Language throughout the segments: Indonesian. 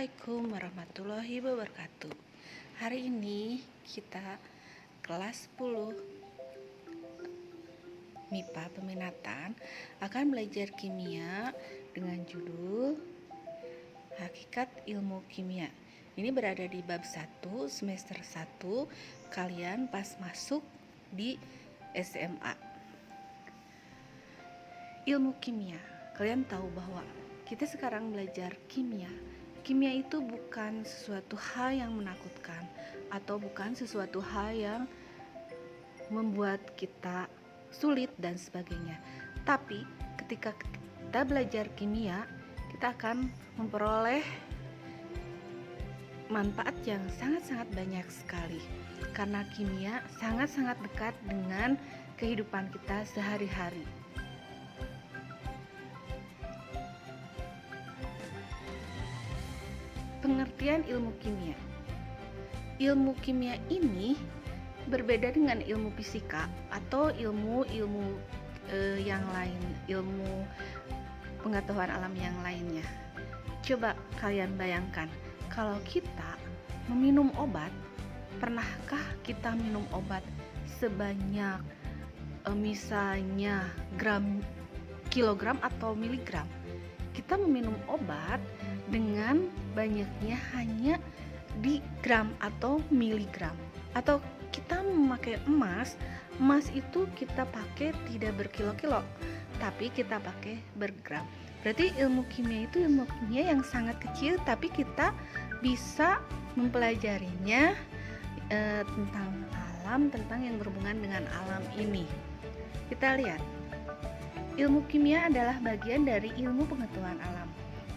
Assalamualaikum warahmatullahi wabarakatuh. Hari ini kita kelas 10 MIPA peminatan akan belajar kimia dengan judul Hakikat Ilmu Kimia. Ini berada di bab 1 semester 1 kalian pas masuk di SMA. Ilmu kimia. Kalian tahu bahwa kita sekarang belajar kimia. Kimia itu bukan sesuatu hal yang menakutkan atau bukan sesuatu hal yang membuat kita sulit dan sebagainya. Tapi ketika kita belajar kimia, kita akan memperoleh manfaat yang sangat-sangat banyak sekali. Karena kimia sangat-sangat dekat dengan kehidupan kita sehari-hari. Pengertian ilmu kimia. Ilmu kimia ini berbeda dengan ilmu fisika atau ilmu yang lain, ilmu pengetahuan alam yang lainnya. Coba kalian bayangkan, kalau kita meminum obat, pernahkah kita minum obat sebanyak misalnya kilogram atau miligram? Kita meminum obat dengan banyaknya hanya di gram atau miligram. Atau kita memakai emas itu kita pakai tidak berkilo-kilo, tapi kita pakai bergram. Berarti ilmu kimia itu ilmu kimia yang sangat kecil, tapi kita bisa mempelajarinya tentang alam, tentang yang berhubungan dengan alam ini. Kita lihat, ilmu kimia adalah bagian dari ilmu pengetahuan alam.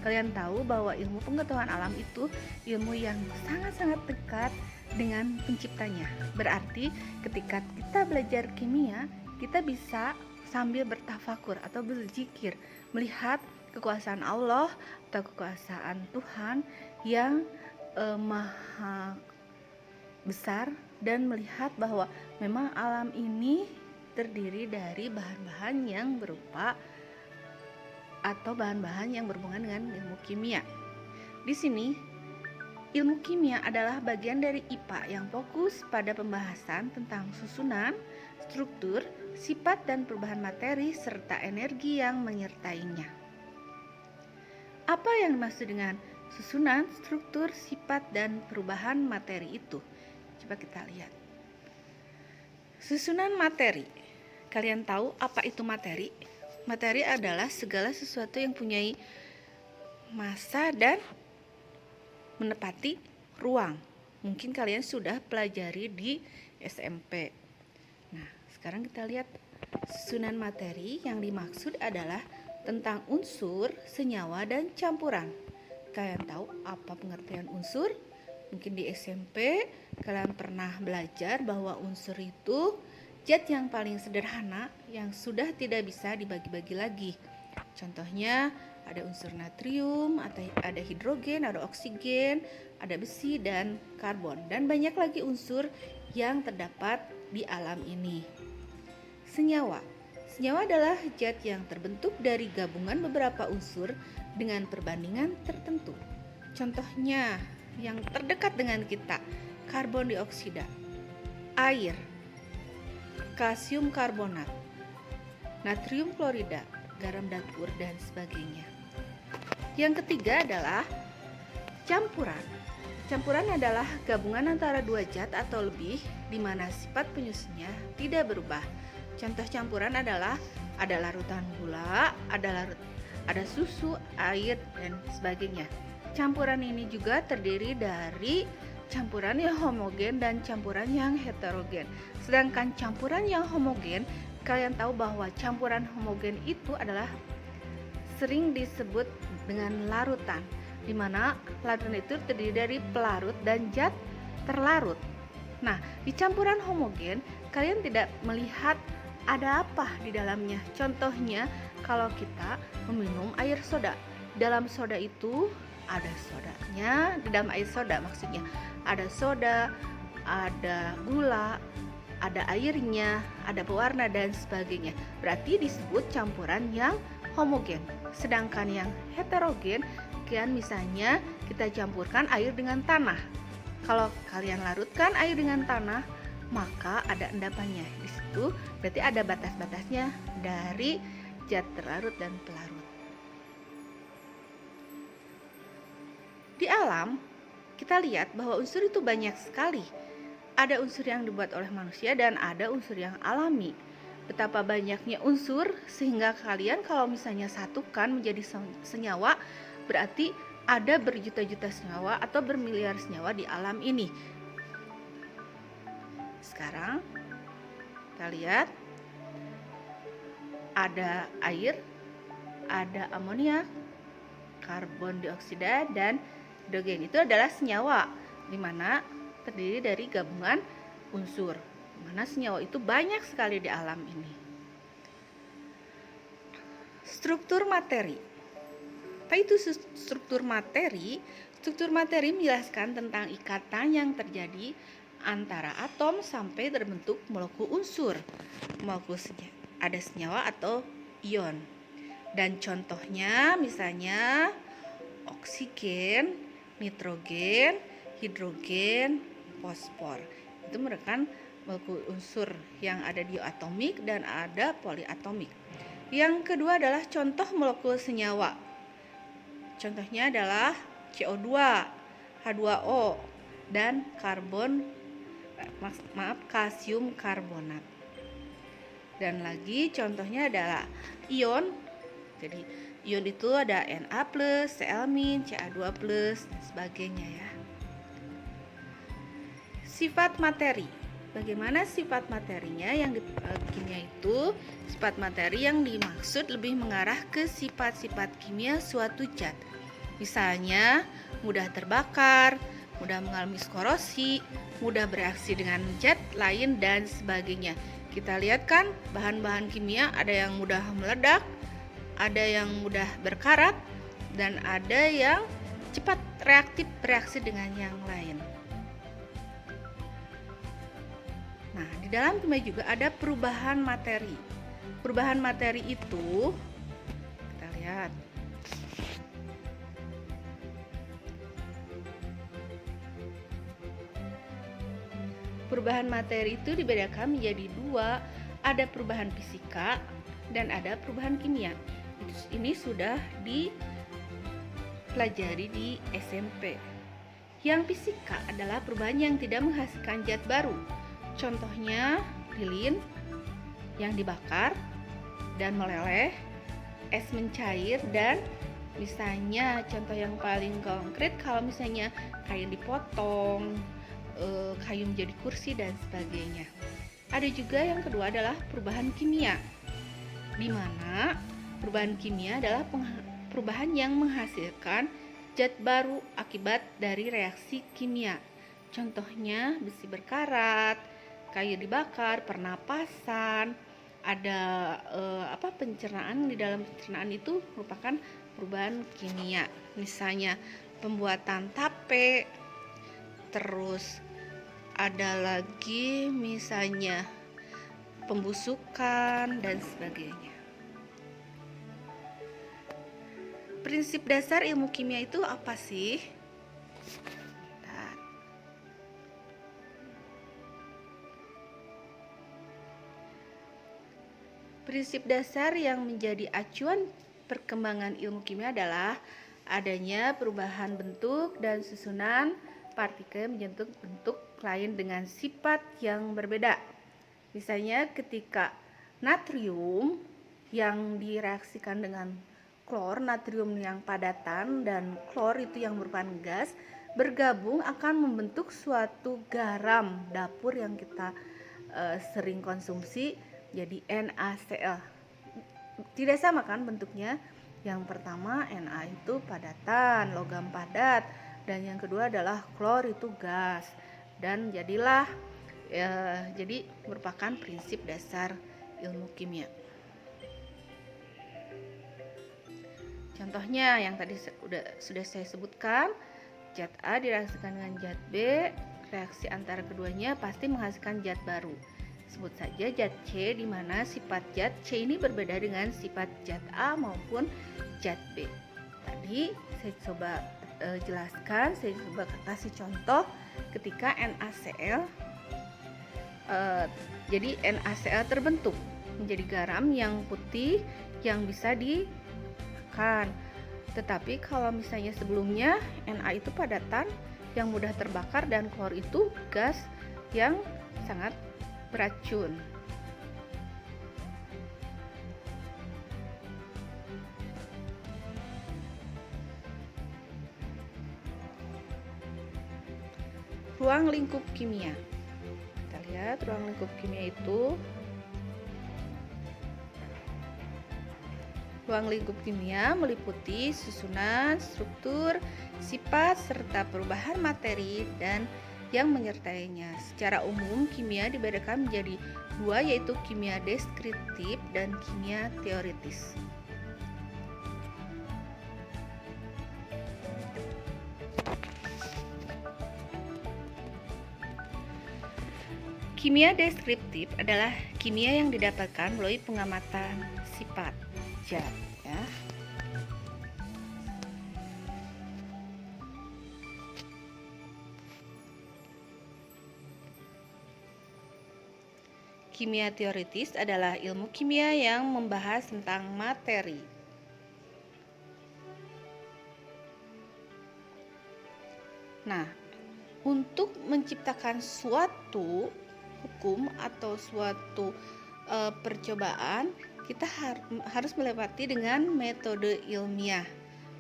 Kalian tahu bahwa ilmu pengetahuan alam itu ilmu yang sangat-sangat dekat dengan penciptanya. Berarti ketika kita belajar kimia, kita bisa sambil bertafakur atau berzikir, melihat kekuasaan Allah atau kekuasaan Tuhan yang maha besar, dan melihat bahwa memang alam ini terdiri dari bahan-bahan yang berupa atau bahan-bahan yang berhubungan dengan ilmu kimia. Di sini, ilmu kimia adalah bagian dari IPA yang fokus pada pembahasan tentang susunan, struktur, sifat dan perubahan materi serta energi yang menyertainya. Apa yang dimaksud dengan susunan, struktur, sifat dan perubahan materi itu? Coba kita lihat. Susunan materi. Kalian tahu apa itu materi? Materi adalah segala sesuatu yang punya massa dan menepati ruang. Mungkin kalian sudah pelajari di SMP. Nah, sekarang kita lihat susunan materi. Yang dimaksud adalah tentang unsur, senyawa, dan campuran. Kalian tahu apa pengertian unsur? Mungkin di SMP kalian pernah belajar bahwa unsur itu zat yang paling sederhana yang sudah tidak bisa dibagi-bagi lagi. Contohnya ada unsur natrium, ada hidrogen, ada oksigen, ada besi dan karbon, dan banyak lagi unsur yang terdapat di alam ini. Senyawa. Senyawa adalah zat yang terbentuk dari gabungan beberapa unsur dengan perbandingan tertentu. Contohnya yang terdekat dengan kita, karbon dioksida, air, kalsium karbonat, natrium klorida, garam dapur, dan sebagainya. Yang ketiga adalah campuran. Campuran adalah gabungan antara dua zat atau lebih di mana sifat penyusunnya tidak berubah. Contoh campuran adalah ada larutan gula, ada susu, air, dan sebagainya. Campuran ini juga terdiri dari campuran yang homogen dan campuran yang heterogen. Sedangkan campuran yang homogen, kalian tahu bahwa campuran homogen itu adalah sering disebut dengan larutan, di mana larutan itu terdiri dari pelarut dan zat terlarut. Nah, di campuran homogen, kalian tidak melihat ada apa di dalamnya. Contohnya, kalau kita meminum air soda, dalam soda itu ada sodanya, di dalam air soda maksudnya ada soda, ada gula, ada airnya, ada pewarna dan sebagainya. Berarti disebut campuran yang homogen. Sedangkan yang heterogen, kan misalnya kita campurkan air dengan tanah. Kalau kalian larutkan air dengan tanah, maka ada endapannya. Di situ berarti ada batas-batasnya dari zat terlarut dan pelarut. Di alam, kita lihat bahwa unsur itu banyak sekali. Ada unsur yang dibuat oleh manusia dan ada unsur yang alami. Betapa banyaknya unsur sehingga kalian kalau misalnya satukan menjadi senyawa, berarti ada berjuta-juta senyawa atau bermiliar senyawa di alam ini. Sekarang kita lihat ada air, ada amonia, karbon dioksida, dan hidrogen. Itu adalah senyawa, di mana terdiri dari gabungan unsur. Mana senyawa itu banyak sekali di alam ini. Struktur materi. Apa itu struktur materi? Struktur materi menjelaskan tentang ikatan yang terjadi antara atom sampai terbentuk molekul unsur. Molekul ada senyawa atau ion. Dan contohnya misalnya oksigen, nitrogen, hidrogen, fosfor. Itu merupakan molekul unsur yang ada diatomik dan ada poliatomik. Yang kedua adalah contoh molekul senyawa. Contohnya adalah CO2, H2O, dan kalsium karbonat. Dan lagi contohnya adalah ion. Jadi ion itu ada Na+, Cl-, Ca2+, dan sebagainya ya. Sifat materi. Bagaimana sifat materinya? Yang di kimia itu, sifat materi yang dimaksud lebih mengarah ke sifat-sifat kimia suatu zat. Misalnya, mudah terbakar, mudah mengalami korosi, mudah bereaksi dengan zat lain, dan sebagainya. Kita lihat kan, bahan-bahan kimia ada yang mudah meledak, ada yang mudah berkarat, dan ada yang cepat reaktif bereaksi dengan yang lain. Nah, di dalam kimia juga ada perubahan materi. Perubahan materi itu, kita lihat. Perubahan materi itu dibedakan menjadi dua, ada perubahan fisika dan ada perubahan kimia. Ini sudah dipelajari di SMP. Yang fisika adalah perubahan yang tidak menghasilkan zat baru. Contohnya lilin yang dibakar dan meleleh, es mencair, dan misalnya contoh yang paling konkret kalau misalnya kayu dipotong, kayu menjadi kursi dan sebagainya. Ada juga yang kedua adalah perubahan kimia, di mana perubahan kimia adalah perubahan yang menghasilkan zat baru akibat dari reaksi kimia. Contohnya besi berkarat, kayu dibakar, pernapasan, ada pencernaan. Di dalam pencernaan itu merupakan perubahan kimia. Misalnya pembuatan tape, terus ada lagi misalnya pembusukan dan sebagainya. Prinsip dasar ilmu kimia itu apa sih? Prinsip dasar yang menjadi acuan perkembangan ilmu kimia adalah adanya perubahan bentuk dan susunan partikel menjadi bentuk lain dengan sifat yang berbeda. Misalnya ketika natrium yang direaksikan dengan klor, natrium yang padatan dan klor itu yang merupakan gas, bergabung akan membentuk suatu garam dapur yang kita sering konsumsi, jadi NaCl. Tidak sama kan bentuknya? Yang pertama Na itu padatan, logam padat, dan yang kedua adalah klor itu gas. Dan jadilah jadi merupakan prinsip dasar ilmu kimia. Contohnya yang tadi sudah saya sebutkan, zat A direaksikan dengan zat B, reaksi antara keduanya pasti menghasilkan zat baru. Sebut saja zat C, di mana sifat zat C ini berbeda dengan sifat zat A maupun zat B. Tadi saya coba jelaskan, saya coba kasih contoh ketika NaCl. Jadi NaCl terbentuk menjadi garam yang putih yang bisa dimakan. Tetapi kalau misalnya sebelumnya Na itu padatan yang mudah terbakar dan klor itu gas yang sangat beracun. Ruang lingkup kimia. Kita lihat ruang lingkup kimia itu. Ruang lingkup kimia meliputi susunan, struktur, sifat, serta perubahan materi dan yang menyertainya. Secara umum, kimia dibedakan menjadi dua, yaitu kimia deskriptif dan kimia teoritis. Kimia deskriptif adalah kimia yang didapatkan melalui pengamatan sifat zat, ya. Kimia teoritis adalah ilmu kimia yang membahas tentang materi. Nah, untuk menciptakan suatu hukum atau suatu percobaan, kita harus melewati dengan metode ilmiah.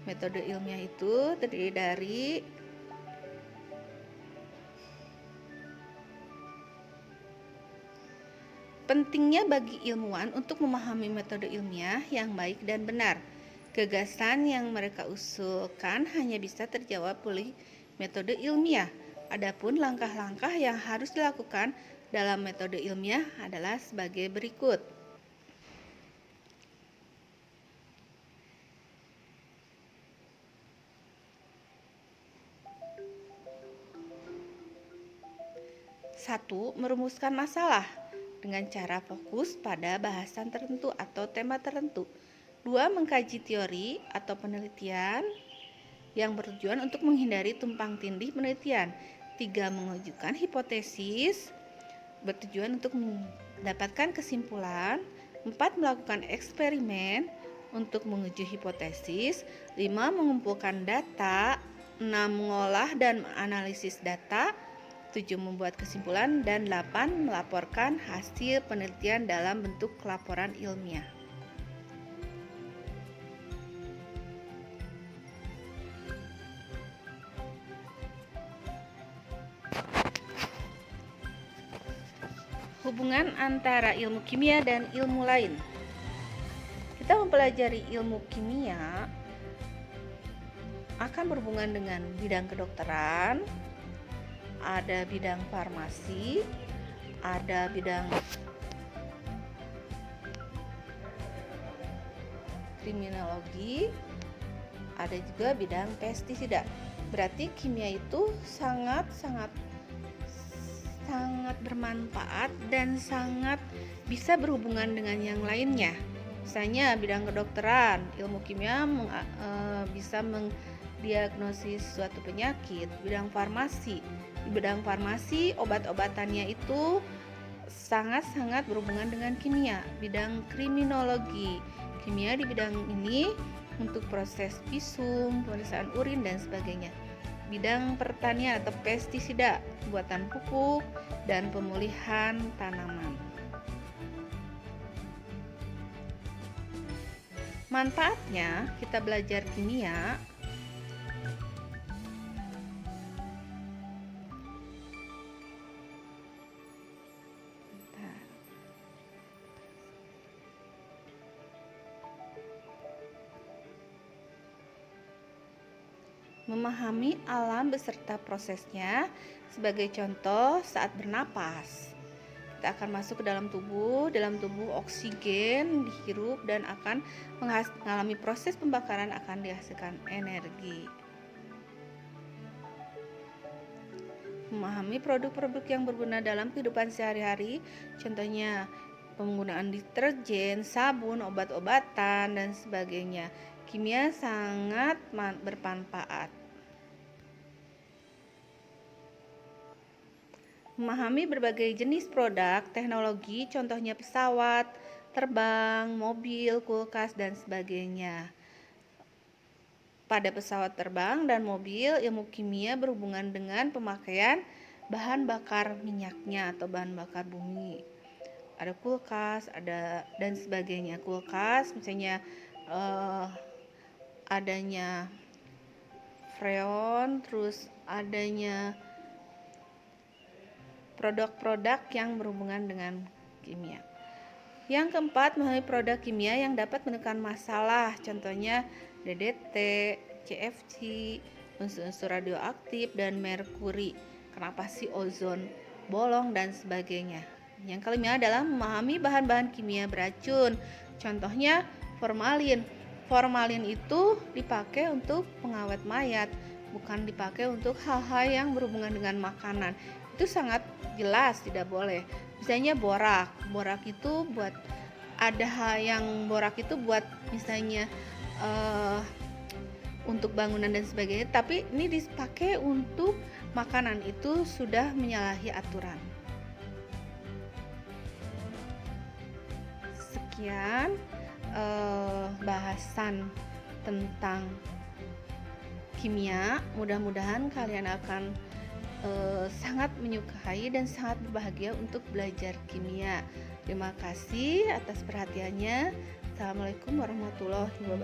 Metode ilmiah itu terdiri dari pentingnya bagi ilmuwan untuk memahami metode ilmiah yang baik dan benar. Gagasan yang mereka usulkan hanya bisa terjawab oleh metode ilmiah. Adapun langkah-langkah yang harus dilakukan dalam metode ilmiah adalah sebagai berikut. Satu, merumuskan masalah dengan cara fokus pada bahasan tertentu atau tema tertentu. Dua, mengkaji teori atau penelitian yang bertujuan untuk menghindari tumpang tindih penelitian. Tiga, mengajukan hipotesis bertujuan untuk mendapatkan kesimpulan. Empat, melakukan eksperimen untuk menguji hipotesis. Lima, mengumpulkan data. Enam, mengolah dan menganalisis data. 7, membuat kesimpulan, dan 8, melaporkan hasil penelitian dalam bentuk laporan ilmiah. Hubungan antara ilmu kimia dan ilmu lain. Kita mempelajari ilmu kimia akan berhubungan dengan bidang kedokteran, ada bidang farmasi, ada bidang kriminologi, ada juga bidang pestisida. Berarti kimia itu sangat bermanfaat dan sangat bisa berhubungan dengan yang lainnya. Misalnya bidang kedokteran, ilmu kimia bisa mendiagnosis suatu penyakit. Bidang farmasi, di bidang farmasi obat-obatannya itu sangat berhubungan dengan kimia. Bidang kriminologi, kimia di bidang ini untuk proses visum, pemeriksaan urin dan sebagainya. Bidang pertanian atau pestisida, pembuatan pupuk dan pemulihan tanaman. Manfaatnya kita belajar kimia memahami alam beserta prosesnya. Sebagai contoh, saat bernapas, kita akan masuk ke dalam tubuh oksigen dihirup dan akan mengalami proses pembakaran, akan dihasilkan energi. Memahami produk-produk yang berguna dalam kehidupan sehari-hari, contohnya penggunaan deterjen, sabun, obat-obatan dan sebagainya. Kimia sangat bermanfaat. memahami berbagai jenis produk teknologi, contohnya pesawat, terbang, mobil, kulkas, dan sebagainya. Pada pesawat terbang dan mobil, ilmu kimia berhubungan dengan pemakaian bahan bakar minyaknya atau bahan bakar bumi. Ada kulkas, ada dan sebagainya. Kulkas misalnya adanya freon, terus adanya produk-produk yang berhubungan dengan kimia. Yang keempat, memahami produk kimia yang dapat menekan masalah, contohnya DDT, CFC, unsur-unsur radioaktif, dan merkuri. Kenapa sih ozon bolong dan sebagainya. Yang kelima adalah memahami bahan-bahan kimia beracun, contohnya formalin. Formalin itu dipakai untuk pengawet mayat, bukan dipakai untuk hal-hal yang berhubungan dengan makanan. Itu sangat jelas tidak boleh. Misalnya borak itu buat ada hal yang borak itu buat misalnya untuk bangunan dan sebagainya, tapi ini dipakai untuk makanan, itu sudah menyalahi aturan. Sekian bahasan tentang kimia. Mudah-mudahan kalian akan sangat menyukai dan sangat berbahagia untuk belajar kimia. Terima kasih atas perhatiannya. Assalamualaikum warahmatullahi wabarakatuh.